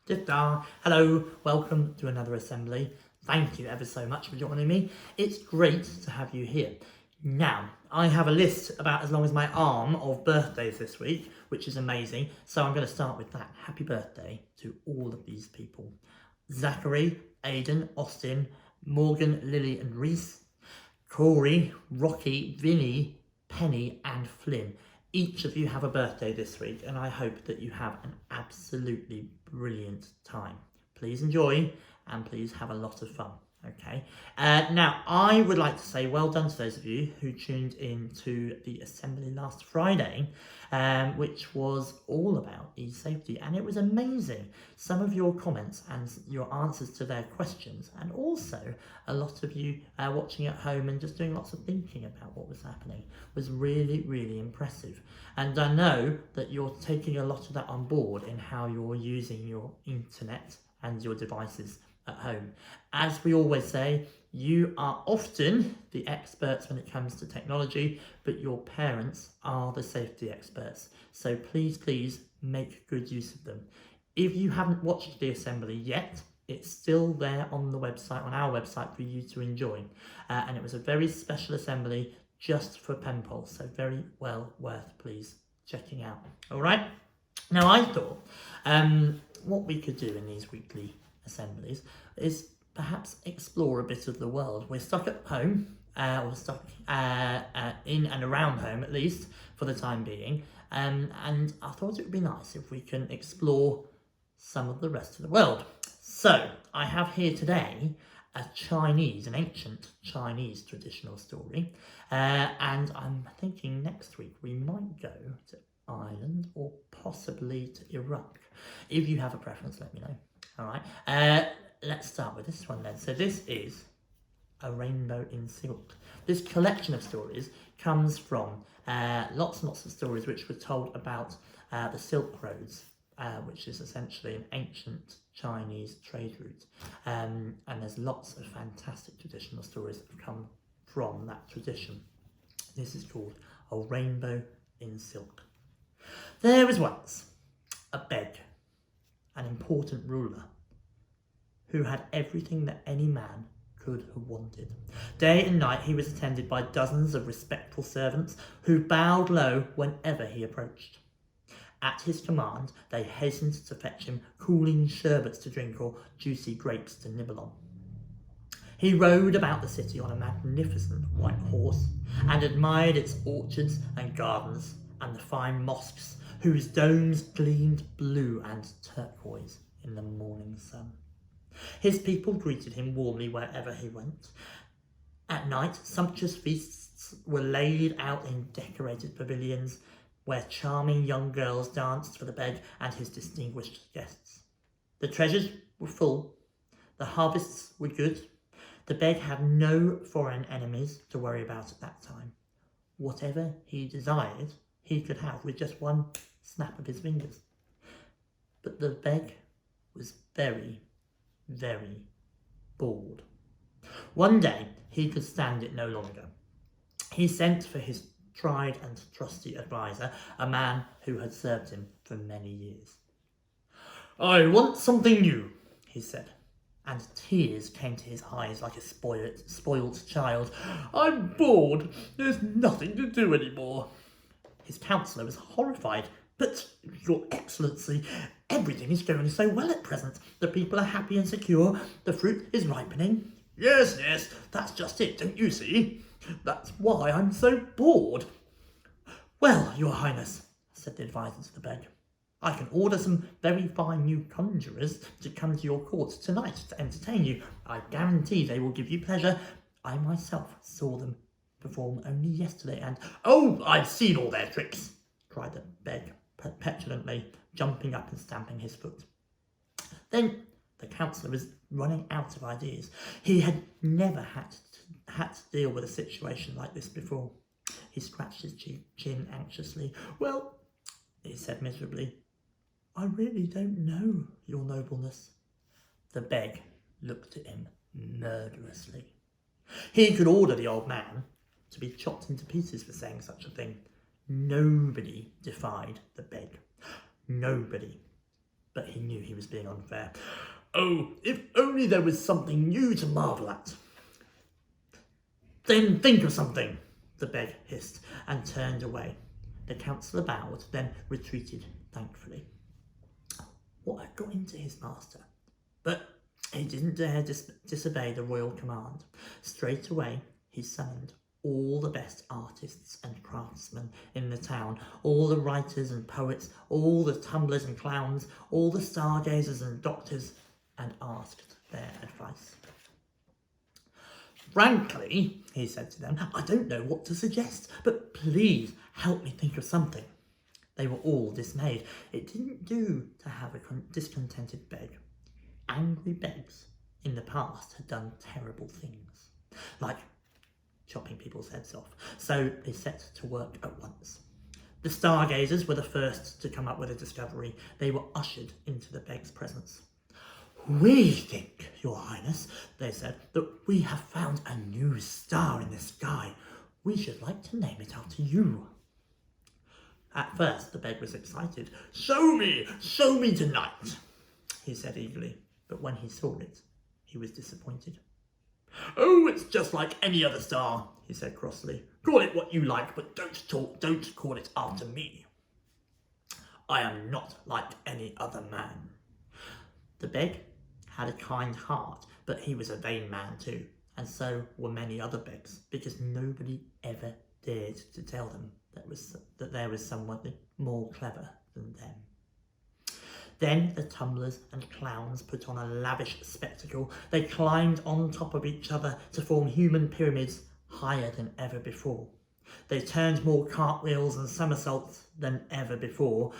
Hello, welcome to another assembly. Thank you ever so much for joining me. It's great to have you here. Now, I have a list about as long as my arm of birthdays this week, which is amazing. So I'm going to start with that. Happy birthday to all of these people. Zachary, Aidan, Austin, Morgan, Lily and Reese, Corey, Rocky, Vinny, Penny and Flynn. Each of you have a birthday this week and I hope that you have an absolutely brilliant time. Please enjoy and please have a lot of fun. Okay. Now, I would like to say well done to those of you who tuned in to the assembly last Friday, which was all about e-safety, and it was amazing. Some of your comments and your answers to their questions, and also a lot of you watching at home and just doing lots of thinking about what was happening, was really, really impressive. And I know that you're taking a lot of that on board in how you're using your internet and your devices at home. As we always say, you are often the experts when it comes to technology, but your parents are the safety experts. So please make good use of them. If you haven't watched the assembly yet, it's still there on the website, on our website, for you to enjoy. And it was a very special assembly just for Penpal, so very well worth please checking out. All right. Now I thought what we could do in these weekly assemblies is perhaps explore a bit of the world. We're stuck at home, or stuck in and around home at least for the time being, and I thought it would be nice if we can explore some of the rest of the world. So I have here today an ancient Chinese traditional story, and I'm thinking next week we might go to Ireland or possibly to Iraq. If you have a preference, let me know. All right, let's start with this one then. So this is A Rainbow in Silk. This collection of stories comes from lots and lots of stories which were told about the Silk Roads, which is essentially an ancient Chinese trade route. And there's lots of fantastic traditional stories that have come from that tradition. This is called A Rainbow in Silk. There was once a beg, an important ruler, who had everything that any man could have wanted. Day and night he was attended by dozens of respectful servants who bowed low whenever he approached. At his command, they hastened to fetch him cooling sherbets to drink or juicy grapes to nibble on. He rode about the city on a magnificent white horse and admired its orchards and gardens and the fine mosques whose domes gleamed blue and turquoise in the morning sun. His people greeted him warmly wherever he went. At night, sumptuous feasts were laid out in decorated pavilions where charming young girls danced for the beg and his distinguished guests. The treasures were full, the harvests were good. The beg had no foreign enemies to worry about at that time. Whatever he desired, he could have with just one snap of his fingers. But the beg was very bored. One day he could stand it no longer. He sent for his tried and trusty adviser, a man who had served him for many years. "I want something new," he said, and tears came to his eyes like a spoilt child. "I'm bored. There's nothing to do anymore." His counsellor was horrified. "But, Your Excellency, everything is going so well at present. The people are happy and secure. The fruit is ripening." Yes, that's just it, don't you see? That's why I'm so bored." "Well, Your Highness," said the adviser to the beg, "I can order some very fine new conjurers to come to your court tonight to entertain you. I guarantee they will give you pleasure. I myself saw them perform only yesterday and—" "Oh, I've seen all their tricks," cried the beg petulantly, jumping up and stamping his foot. Then the counsellor was running out of ideas. He had never had to deal with a situation like this before. He scratched his chin anxiously. "Well," he said miserably, "I really don't know, Your Nobleness." The beg looked at him murderously. He could order the old man to be chopped into pieces for saying such a thing. Nobody defied the beg. Nobody. but he knew he was being unfair. "Oh, if only there was something new to marvel at." "Then think of something," the beg hissed, and turned away. The councillor bowed, then retreated thankfully. What had got into his master? But he didn't dare disobey the royal command. Straight away he summoned all the best artists and craftsmen in the town, all the writers and poets, all the tumblers and clowns, all the stargazers and doctors, and asked their advice. "Frankly," he said to them, "I don't know what to suggest, but please help me think of something." They were all dismayed. It didn't do to have a discontented beg. Angry begs in the past had done terrible things, like chopping people's heads off, so they set to work at once. The stargazers were the first to come up with a discovery. They were ushered into the beg's presence. "We think, Your Highness," they said, "that we have found a new star in the sky. We should like to name it after you." At first the beg was excited. Show me tonight," he said eagerly, but when he saw it, he was disappointed. "Oh, it's just like any other star," he said crossly. "Call it what you like, but don't call it after me. I am not like any other man." The beg had a kind heart, but he was a vain man too, and so were many other begs, because nobody ever dared to tell them that there was someone more clever than them. Then the tumblers and clowns put on a lavish spectacle. They climbed on top of each other to form human pyramids higher than ever before. They turned more cartwheels and somersaults than ever before.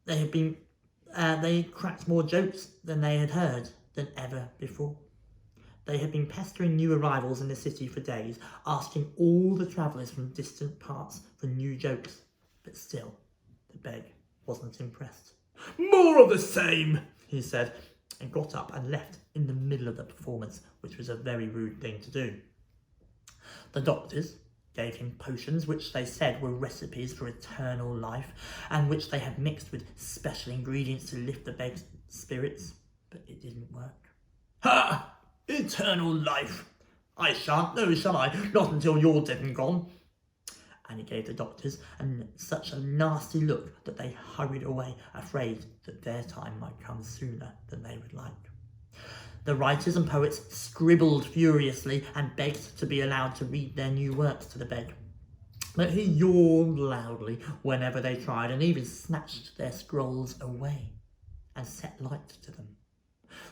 They cracked more jokes than they had heard than ever before. They had been pestering new arrivals in the city for days, asking all the travellers from distant parts for new jokes, but still the beg wasn't impressed. "More of the same," he said, and got up and left in the middle of the performance, which was a very rude thing to do. The doctors gave him potions which they said were recipes for eternal life, and which they had mixed with special ingredients to lift the beg's spirits, but it didn't work. "Ha! Eternal life! I shan't know, shall I? Not until you're dead and gone." And he gave the doctors such a nasty look that they hurried away, afraid that their time might come sooner than they would like. The writers and poets scribbled furiously and begged to be allowed to read their new works to the beg. But he yawned loudly whenever they tried, and even snatched their scrolls away and set light to them,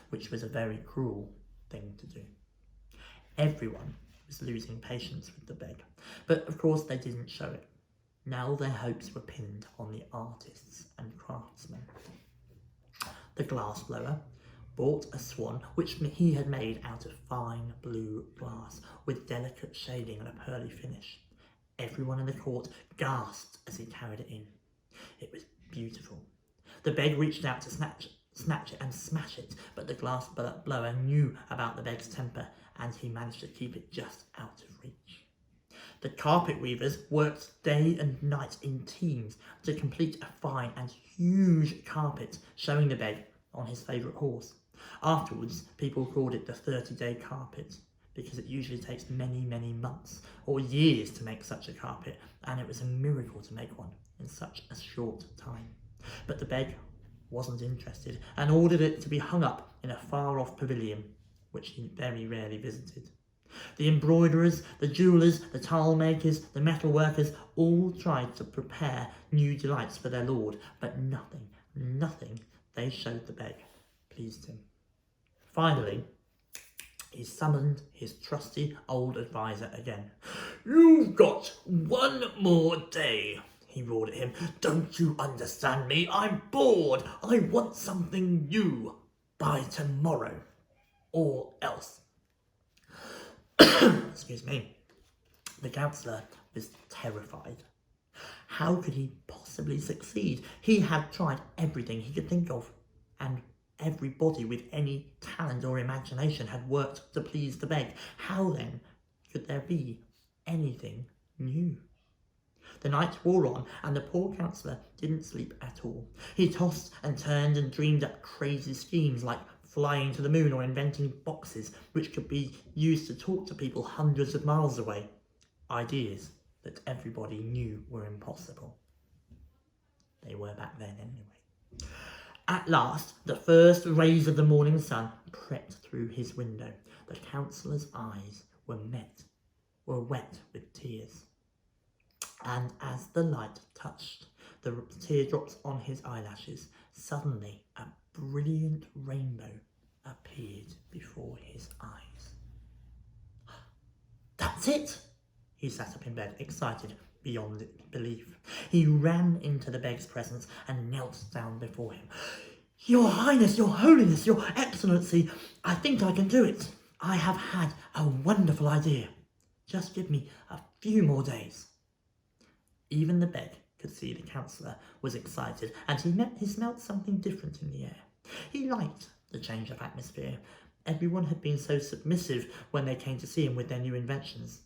which was a very cruel thing to do. Everyone was losing patience with the beg, but of course they didn't show it. Now their hopes were pinned on the artists and craftsmen. The glassblower bought a swan which he had made out of fine blue glass with delicate shading and a pearly finish. Everyone in the court gasped as he carried it in. It was beautiful. The beg reached out to snatch it and smash it, but the glass blower knew about the beg's temper, and he managed to keep it just out of reach. The carpet weavers worked day and night in teams to complete a fine and huge carpet, showing the beg on his favourite horse. Afterwards, people called it the 30-day carpet, because it usually takes many, many months or years to make such a carpet, and it was a miracle to make one in such a short time. But the beg wasn't interested, and ordered it to be hung up in a far-off pavilion, which he very rarely visited. The embroiderers, the jewellers, the tile makers, the metal workers all tried to prepare new delights for their lord, but nothing they showed the beg pleased him. Finally, he summoned his trusty old advisor again. "You've got one more day," he roared at him. "Don't you understand me? I'm bored. I want something new by tomorrow, or else." Excuse me. The councillor was terrified. How could he possibly succeed? He had tried everything he could think of, and everybody with any talent or imagination had worked to please the beg. How then could there be anything new? The night wore on, and the poor councillor didn't sleep at all. He tossed and turned and dreamed up crazy schemes like flying to the moon or inventing boxes which could be used to talk to people hundreds of miles away. Ideas that everybody knew were impossible. They were back then anyway. At last, the first rays of the morning sun crept through his window. The councillor's eyes were wet with tears. And as the light touched the teardrops on his eyelashes, suddenly a brilliant rainbow appeared before his eyes. That's it! He sat up in bed, excited beyond belief. He ran into the beg's presence and knelt down before him. Your Highness, Your Holiness, Your Excellency, I think I can do it. I have had a wonderful idea. Just give me a few more days. Even the beg could see the councillor was excited, and he smelt something different in the air. He liked the change of atmosphere. Everyone had been so submissive when they came to see him with their new inventions,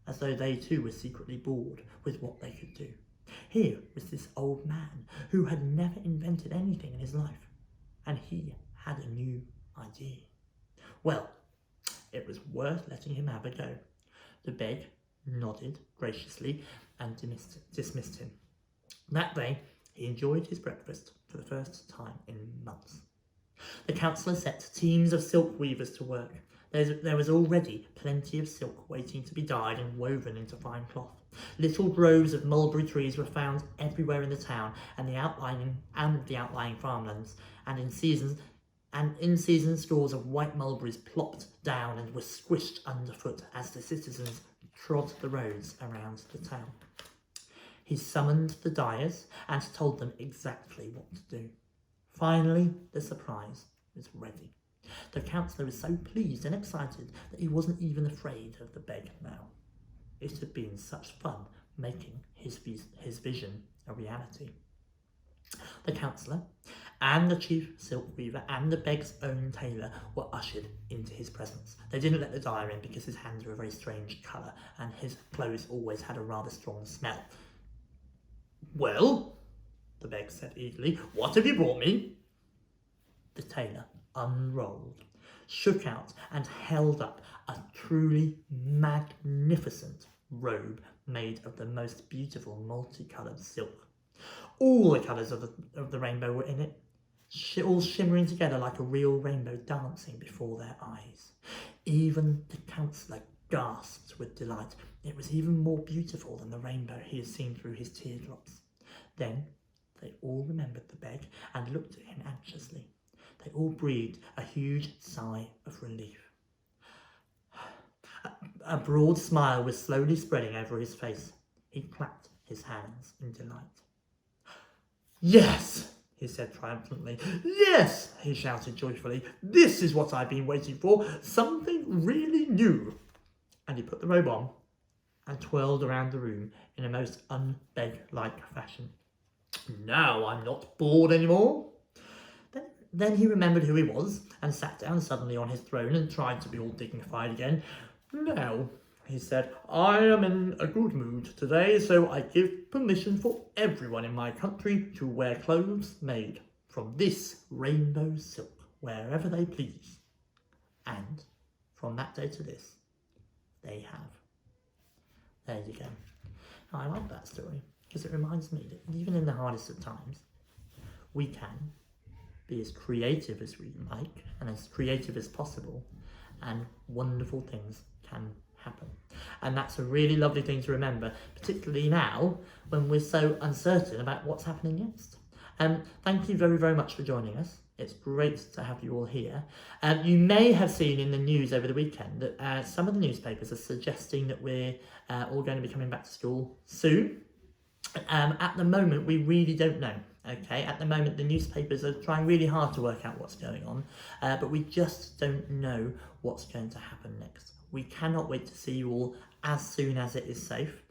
as though they too were secretly bored with what they could do. Here was this old man who had never invented anything in his life, and he had a new idea. Well, it was worth letting him have a go. The beg nodded graciously and dismissed him. That day, he enjoyed his breakfast for the first time in months. The councillor set teams of silk weavers to work. There was already plenty of silk waiting to be dyed and woven into fine cloth. Little groves of mulberry trees were found everywhere in the town and the outlying farmlands, and in season scores of white mulberries plopped down and were squished underfoot as the citizens trod the roads around the town. He summoned the dyers and told them exactly what to do. Finally, the surprise was ready. The councillor was so pleased and excited that he wasn't even afraid of the beg now. It had been such fun making his vision a reality. The councillor and the chief silk weaver and the beg's own tailor were ushered into his presence. They didn't let the dyer in because his hands were a very strange colour and his clothes always had a rather strong smell. Well, the beg said eagerly, what have you brought me? The tailor unrolled, shook out and held up a truly magnificent robe made of the most beautiful multicoloured silk. All the colours of the rainbow were in it, all shimmering together like a real rainbow dancing before their eyes. Even the councillor gasped with delight. It was even more beautiful than the rainbow he had seen through his teardrops. Then they all remembered the beg and looked at him anxiously. They all breathed a huge sigh of relief. A broad smile was slowly spreading over his face. He clapped his hands in delight. Yes, he said triumphantly. Yes, he shouted joyfully. This is what I've been waiting for. Something really new. And he put the robe on and twirled around the room in a most un-beg-like fashion. Now I'm not bored anymore. Then he remembered who he was and sat down suddenly on his throne and tried to be all dignified again. Now, he said, I am in a good mood today, so I give permission for everyone in my country to wear clothes made from this rainbow silk wherever they please. And from that day to this, they have. There you go. I like that story because it reminds me that even in the hardest of times, we can be as creative as we like and as creative as possible, and wonderful things can happen. And that's a really lovely thing to remember, particularly now when we're so uncertain about what's happening next. Thank you very, very much for joining us. It's great to have you all here. You may have seen in the news over the weekend that some of the newspapers are suggesting that we're all going to be coming back to school soon. At the moment, we really don't know. Okay, at the moment, the newspapers are trying really hard to work out what's going on, but we just don't know what's going to happen next. We cannot wait to see you all as soon as it is safe.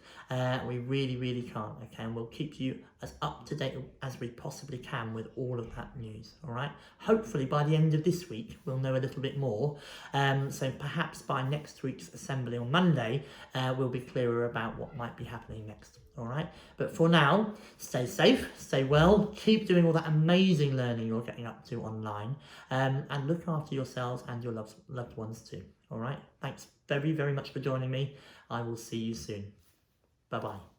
We really, really can't, okay? And we'll keep you as up to date as we possibly can with all of that news, all right? Hopefully by the end of this week, we'll know a little bit more. So perhaps by next week's assembly on Monday, we'll be clearer about what might be happening next, all right? But for now, stay safe, stay well, keep doing all that amazing learning you're getting up to online, and look after yourselves and your loved ones too, all right? Thanks very, very much for joining me. I will see you soon. Bye-bye.